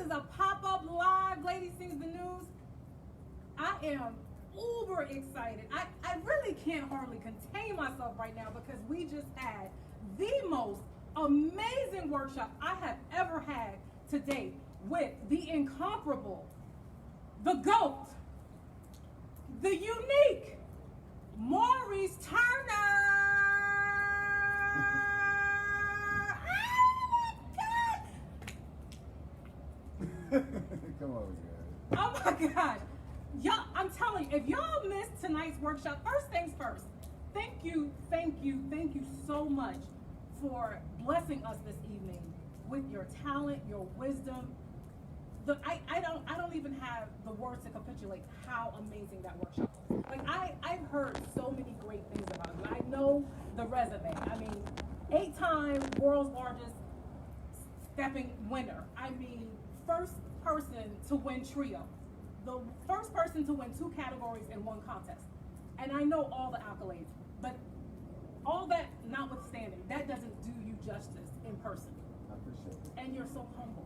is a pop-up live Lady Sings the News. I am uber excited. I really can't hardly contain myself right now because we just had the most amazing workshop I have ever had to date with the incomparable, the GOAT, the unique Maurice Turner. Come on, guys. Oh my gosh. Y'all, I'm telling you, if y'all missed tonight's workshop, first things first, thank you so much for blessing us this evening with your talent, your wisdom. I don't even have the words to capitulate how amazing that workshop was. Like I've heard so many great things about you. I know the resume. I mean, 8-time world's largest stepping winner. I mean, first person to win trio. The first person to win 2 categories in 1 contest. And I know all the accolades, but all that notwithstanding, that doesn't do you justice in person. I appreciate it. And you're so humble.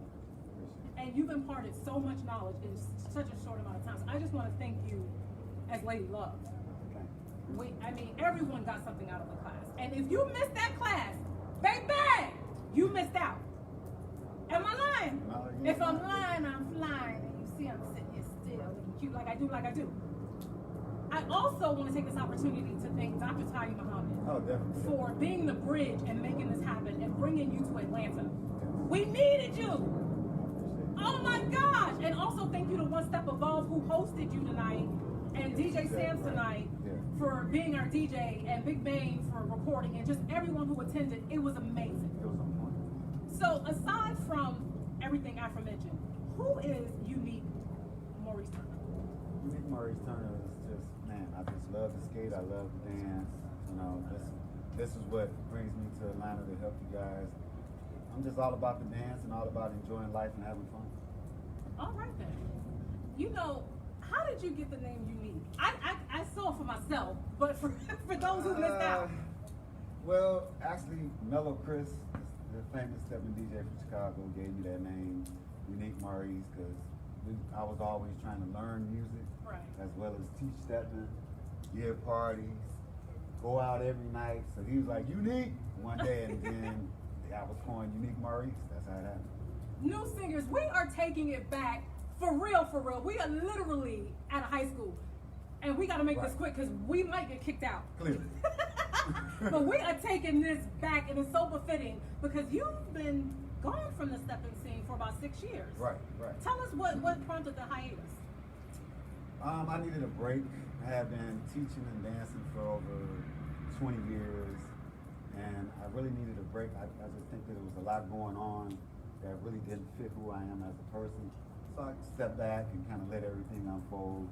And you've imparted so much knowledge in such a short amount of time. So I just want to thank you as Lady Love. I mean, everyone got something out of the class. And if you missed that class, baby, you missed out. Am I lying? If I'm lying, I'm flying. And you see I'm sitting here still, looking cute like I do. I also want to take this opportunity to thank Dr. Tayyip Muhammad for being the bridge and making this happen and bringing you to Atlanta. We needed you. Oh my gosh! And also thank you to One Step Above who hosted you tonight, and DJ Sam tonight for being our DJ, and Big Bang for recording, and just everyone who attended. It was amazing. It was on point. So aside from everything aforementioned, who is unique Maurice Turner? Unique Maurice Turner is just, man, I just love to skate, I love to dance. You know, this is what brings me to Atlanta to help you guys. I'm just all about the dance and all about enjoying life and having fun. All right then. You know, how did you get the name Unique? I saw it for myself, but for those who missed out. Well, actually, Mellow Chris, the famous stepping DJ from Chicago, gave me that name, Unique Maurice, because I was always trying to learn music, as well as teach stepping, give parties, go out every night. So he was like, Unique, one day, and then I was coined Unique Maurice. That's how it happened. New singers, we are taking it back for real, for real. We are literally at a high school, and we got to make this quick because we might get kicked out. Clearly. But we are taking this back, and it's so befitting because you've been gone from the stepping scene for about 6 years. Right. Tell us what prompted the hiatus. I needed a break. I have been teaching and dancing for over 20 years. And I really needed a break. I just think that there was a lot going on that really didn't fit who I am as a person. So I stepped back and kind of let everything unfold.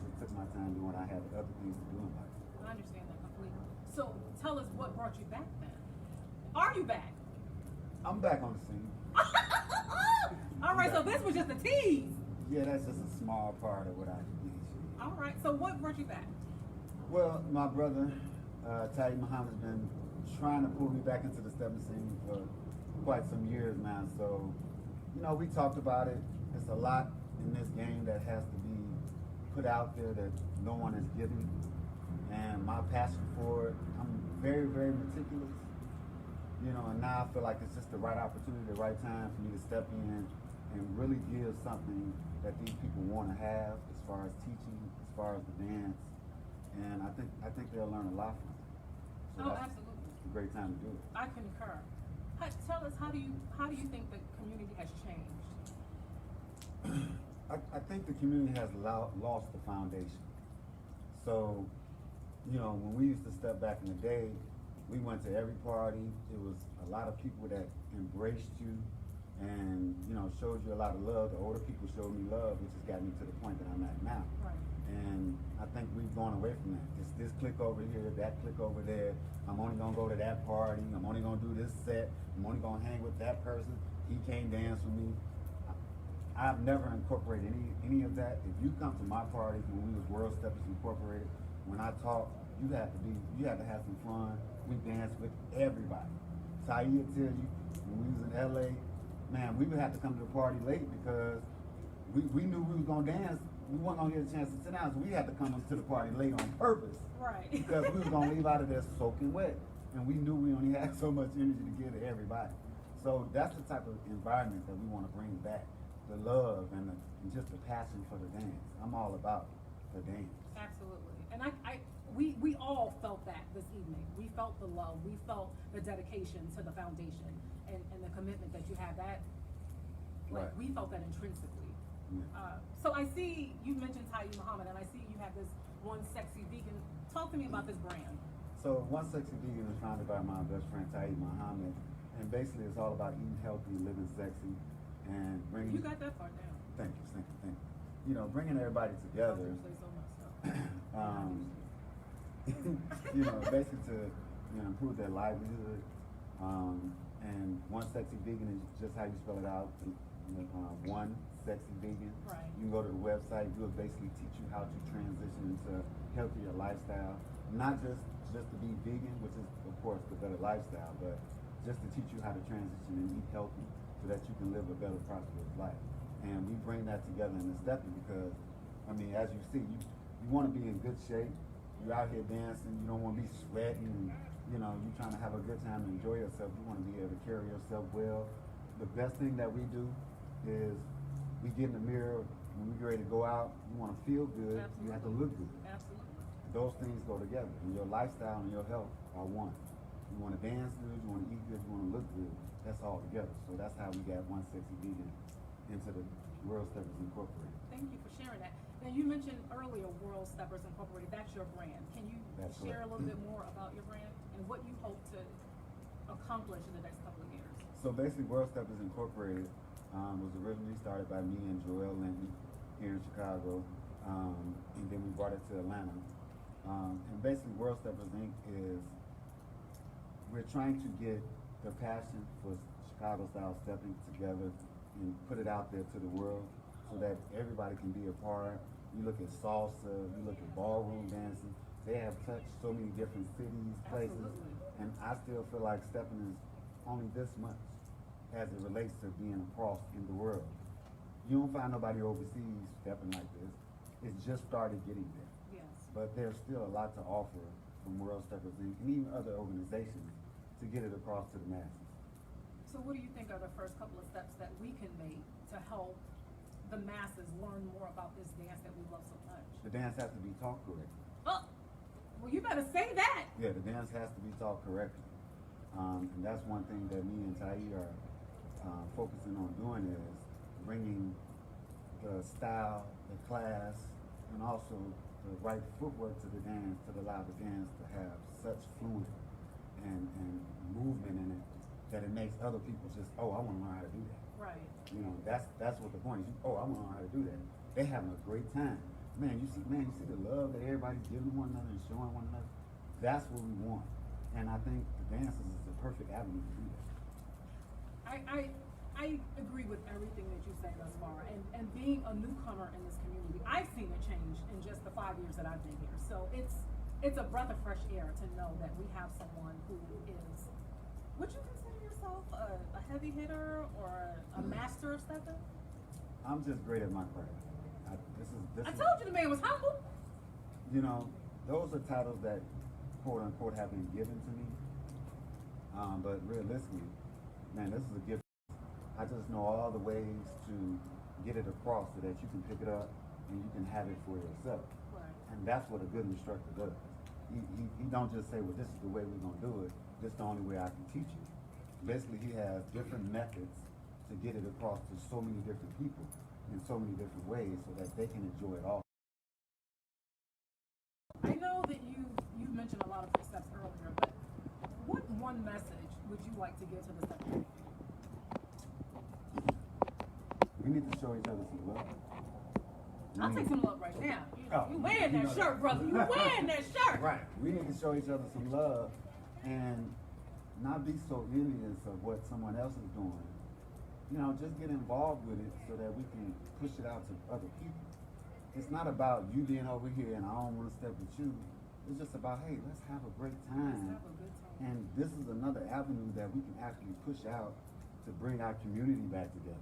Just took my time doing what I had other things to do in life. I understand that completely. So tell us what brought you back then. Are you back? I'm back on the scene. All right, so this was just a tease. Yeah, that's just a small part of what I do. All right, so what brought you back? Well, my brother, Tayyip Muhammad's been trying to pull me back into the stepping scene for quite some years now. So, we talked about it. There's a lot in this game that has to be put out there that no one is giving. And my passion for it, I'm very, very meticulous. And now I feel like it's just the right opportunity, the right time for me to step in and really give something that these people want to have as far as teaching, as far as the dance. And I think they'll learn a lot from it. So Absolutely. It's a great time to do it. I concur. Tell us, how do you think the community has changed? I think the community has lost the foundation. So, when we used to step back in the day, we went to every party. It was a lot of people that embraced you and, showed you a lot of love. The older people showed me love, which has got me to the point that I'm at now. Right. And I think we've gone away from that. It's this click over here, that click over there. I'm only gonna go to that party. I'm only gonna do this set. I'm only gonna hang with that person. He can't dance with me. I've never incorporated any of that. If you come to my parties when we was World Steppers Incorporated, when I talk, you have to have some fun. We dance with everybody. Tayyip tell you, when we was in LA, man, we would have to come to the party late because we knew we was gonna dance. We weren't gonna get a chance to sit down, so we had to come to the party late on purpose. Right. Because we was gonna leave out of there soaking wet, and we knew we only had so much energy to give to everybody. So that's the type of environment that we want to bring back: the love and just the passion for the dance. I'm all about the dance. Absolutely. And we all felt that this evening. We felt the love. We felt the dedication to the foundation and the commitment that you have. That, like, Right. we felt that intrinsically. Yeah. So I see you mentioned Tayyip Muhammad, and I see you have this One Sexy Vegan. Talk to me about this brand. So One Sexy Vegan is founded by my best friend Tayyip Muhammad, and basically it's all about eating healthy, living sexy, and bringing. You got that part down. Thank you. You know, bringing everybody together. Say so much stuff. You know, basically to improve their livelihood. And One Sexy Vegan is just how you spell it out. One Sexy Vegan. Right. You can go to the website. We'll basically teach you how to transition into a healthier lifestyle. Not just to be vegan, which is of course the better lifestyle, but just to teach you how to transition and eat healthy so that you can live a better, prosperous life. And we bring that together in the Steppin because, I mean, as you see, you want to be in good shape. You're out here dancing. You don't want to be sweating. And, you're trying to have a good time and enjoy yourself. You want to be able to carry yourself well. The best thing that we do is we get in the mirror when we get ready to go out. You want to feel good. Absolutely. You have to look good. Absolutely. Those things go together. And your lifestyle and your health are one. You want to dance good. You want to eat good. You want to look good. That's all together. So that's how we got One Sexy Vegan into the World Steppers Incorporated. Thank you for sharing that. Now, you mentioned earlier World Steppers Incorporated. That's your brand. Can you That's share correct. a little bit more about your brand and what you hope to accomplish in the next couple of years? So basically, World Steppers Incorporated was originally started by me and Joel Linton here in Chicago, and then we brought it to Atlanta. And basically, World Steppers Inc. is we're trying to get the passion for Chicago-style stepping together and put it out there to the world so that everybody can be a part. You look at salsa, you look at ballroom dancing. They have touched so many different cities, places, Absolutely. and I still feel like stepping is only this much as it relates to being across in the world. You don't find nobody overseas stepping like this. It's just started getting there. Yes. But there's still a lot to offer from World Steppers Inc. and even other organizations to get it across to the masses. So what do you think are the first couple of steps that we can make to help the masses learn more about this dance that we love so much? The dance has to be taught correctly. Oh, well, you better say that. Yeah, the dance has to be taught correctly. And that's one thing that me and Tayyip are focusing on doing is bringing the style, the class, and also the right footwork to the dance to allow the dance to have such fluid and movement in it that it makes other people just, oh, I want to learn how to do that. Right. That's what the point is. Oh, I want to learn how to do that. They having a great time. You see the love that everybody's giving one another and showing one another. That's what we want. And I think the dances is the perfect avenue to do that. I agree with everything that you say thus far. And being a newcomer in this community, I've seen a change in just the 5 years that I've been here. So it's a breath of fresh air to know that we have someone who is, would you consider yourself a heavy hitter or a master of stepping? I'm just great at my craft. I told you the man was humble. Those are titles that quote unquote have been given to me. But realistically, man, this is a gift. I just know all the ways to get it across so that you can pick it up and you can have it for yourself. Right. And that's what a good instructor does. He don't just say, well, this is the way we're gonna do it. This is the only way I can teach you. Basically, he has different methods to get it across to so many different people in so many different ways so that they can enjoy it all. I know that you mentioned a lot of your steps earlier, but what one message would you like to give to the step community? We need to show each other some love. I'll take some love right now. You wearing you that know shirt, that. brother. You wearing that shirt. Right. We need to show each other some love and not be so envious of what someone else is doing. Just get involved with it so that we can push it out to other people. It's not about you being over here and I don't want to step with you. It's just about, hey, let's have a great time. Let's have a good time. And this is another avenue that we can actually push out to bring our community back together.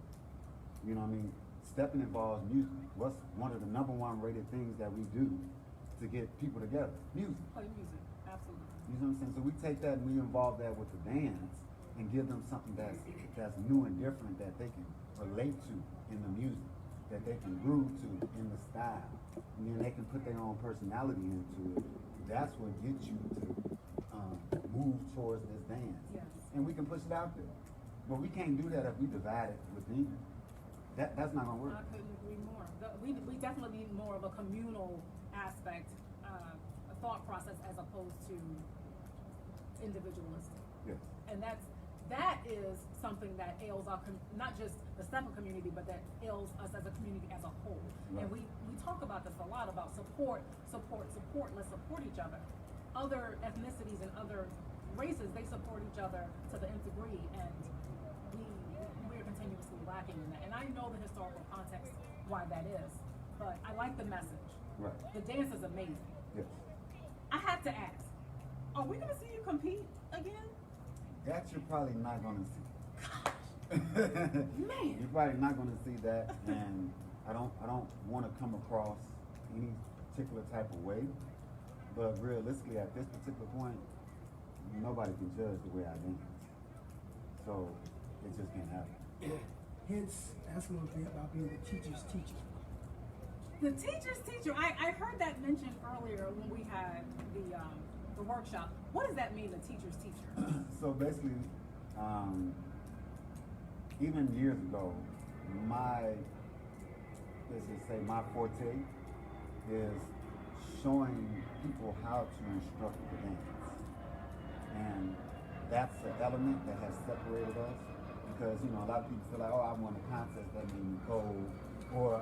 You know what I mean? Stepping involves music. What's one of the #1 rated things that we do to get people together? Music. Play music, absolutely. You know what I'm saying? So we take that and we involve that with the dance and give them something that's new and different that they can relate to in the music, that they can groove to in the style, and then they can put their own personality into it. That's what gets you to move towards this dance. Yes. And we can push it out there. But we can't do that if we divide it within. That's not gonna work. I couldn't agree more. We definitely need more of a communal aspect, a thought process as opposed to individualistic. Yes. And that is something that ails our, not just the Steppin community, but that ails us as a community as a whole. Right. And we talk about this a lot, about support, let's support each other. Other ethnicities and other races, they support each other to the nth degree, and we're continuously lacking in that. And I know the historical context why that is, but I like the message. Right. The dance is amazing. Yes. I have to ask, are we gonna see you compete again? That you're probably not gonna see. Man. You're probably not gonna see that, and I don't want to come across any particular type of way. But realistically, at this particular point, nobody can judge the way I dance. So it just can't happen. Hence, that's going to be about being the teacher's teacher. The teacher's teacher. I heard that mentioned earlier when we had the workshop. What does that mean, the teacher's teacher? So basically, even years ago, let's just say my forte is showing people how to instruct the dance. And that's an element that has separated us, because, you know, a lot of people feel like, oh, I won a contest, that made me cold. Or,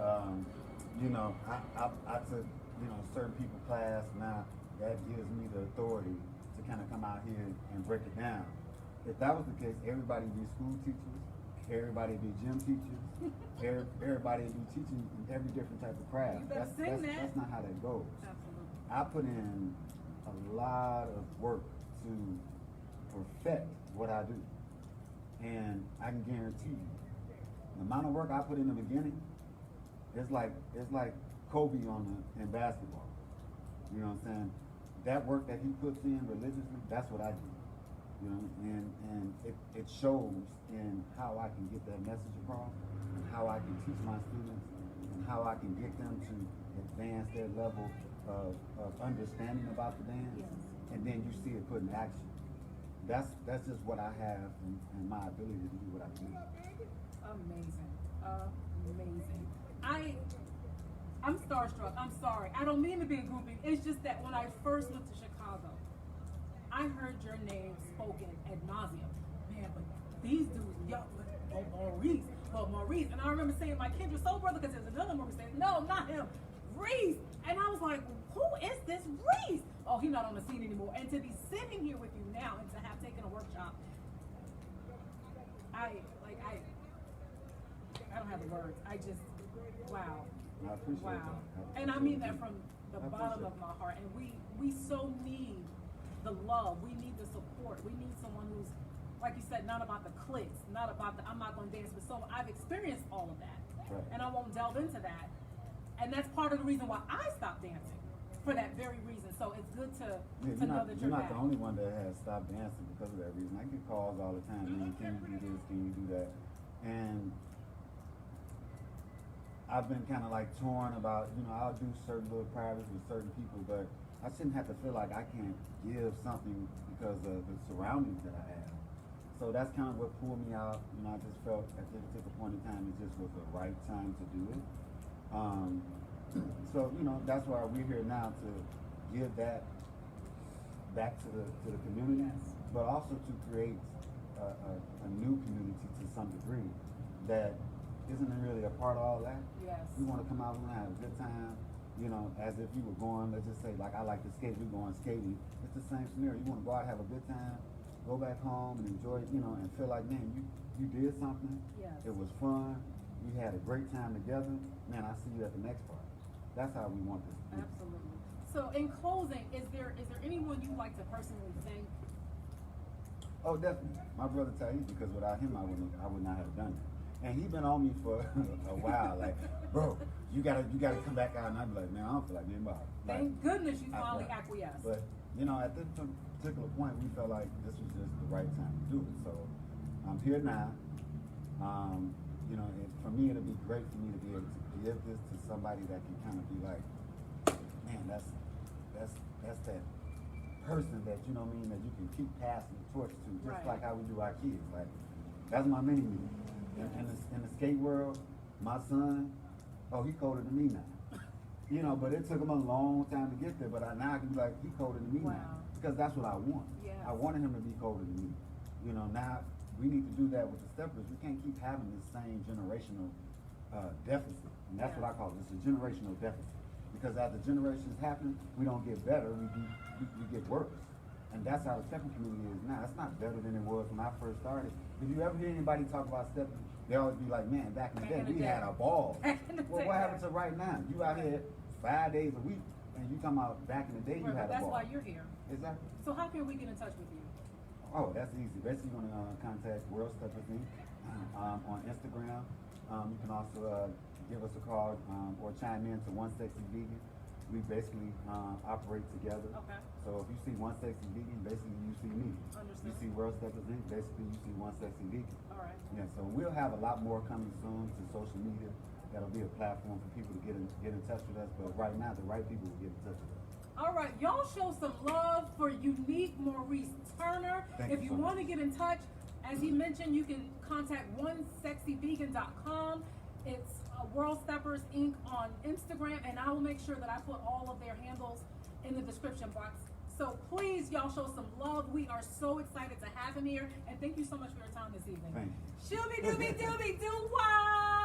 you know, I took, you know, certain people class, now that gives me the authority to kind of come out here and break it down. If that was the case, everybody would be school teachers, everybody would be gym teachers, everybody would be teaching in every different type of craft. You better sing that. That's not how that goes. Absolutely. I put in a lot of work to perfect what I do. And I can guarantee you, the amount of work I put in the beginning, it's like Kobe in basketball. You know what I'm saying? That work that he puts in religiously, that's what I do. You know, and it shows in how I can get that message across, and how I can teach my students, and how I can get them to advance their level of understanding about the dance. Yes. And then you see it put in action. That's just what I have and my ability to do what I do. Amazing. Amazing. I'm starstruck. I'm sorry. I don't mean to be a groupie. It's just that when I first went to Chicago, I heard your name spoken ad nauseum. Man, but these dudes, Maurice. And I remember saying, my Kendra Soul Brother, because there's another Maurice saying, no, not him, Reese. And I was like, who is this Reese? Oh, he's not on the scene anymore. And to be sitting here with you now and to have taken a workshop, I don't have the words. I just, wow. I appreciate Wow. that. And I mean that from the I bottom appreciate of my heart. And we so need the love. We need the support. We need someone who's, like you said, not about the clicks, not about the, I'm not going to dance with someone. I've experienced all of that. Right. And I won't delve into that. And that's part of the reason why I stopped dancing, for that very reason. So it's good to know that You're not back. the only one that has stopped dancing because of that reason. I get calls all the time, man, can you do this, can you do that? And I've been kind of like torn about, you know, I'll do certain little privates with certain people, but I shouldn't have to feel like I can't give something because of the surroundings that I have. So that's kind of what pulled me out. You know, I just felt at this particular point in time, it just was the right time to do it. So, you know, that's why we're here now, to give that back to the community, Yes. but also to create a new community to some degree that isn't really a part of all that. Yes. We want to come out, we want to have a good time, you know, as if you were going, let's just say, like I like to skate, we're going skating. It's the same scenario. You want to go out, have a good time, go back home and enjoy it, you know, and feel like, man, you did something. Yes. It was fun. We had a great time together. Man, I see you at the next part. That's how we want this to be. Absolutely. So in closing, is there anyone you'd like to personally thank Oh, definitely. My brother tell you, because without him, I would not have done it. And he been on me for a while, like, bro, you gotta come back out. And I be like, man, I don't feel like being bothered. Thank goodness you finally acquiesced. But you know, at this particular point, we felt like this was just the right time to do it. So I'm here now. You know, for me, it'll be great for me to be able to give this to somebody that can kind of be like, man, that's that person that, you know what I mean, that you can keep passing the torch to, just like how we do our kids. Like, that's my mini me. In the skate world, my son, oh, he colder than me now. You know, but it took him a long time to get there, but now I can be like, he colder than me now. Because that's what I want. Yes. I wanted him to be colder than me. You know, now we need to do that with the steppers. We can't keep having this same generational deficit. And that's what I call it. It's a generational deficit. Because as the generations happen, we don't get better, we get worse. And that's how the stepping community is now. It's not better than it was when I first started. If you ever hear anybody talk about stepping, they always be like, man, back in the day, we had a ball. Well, what happened to right now? You out here 5 days a week, and you come out back in the day, you had a ball. That's why you're here. Exactly. So how can we get in touch with you? Oh, that's easy. Basically, you're going to contact World Steppers Inc. On Instagram. You can also give us a call or chime in to One Sexy Vegan. We basically operate together. Okay. So if you see One Sexy Vegan, basically you see me. Understood. You see World Steppers Inc., basically you see One Sexy Vegan. All right. Yeah, so we'll have a lot more coming soon to social media. That'll be a platform for people to get in touch with us. But right now, the right people will get in touch with us. All right, y'all show some love for unique Maurice Turner. Thank if you you so want to much. get in touch, as he mentioned, you can contact onesexyvegan.com. It's World Steppers Inc. on Instagram, and I will make sure that I put all of their handles in the description box. So please, y'all show some love. We are so excited to have him here, and thank you so much for your time this evening. Thank you. Shooby dooby dooby doo wah!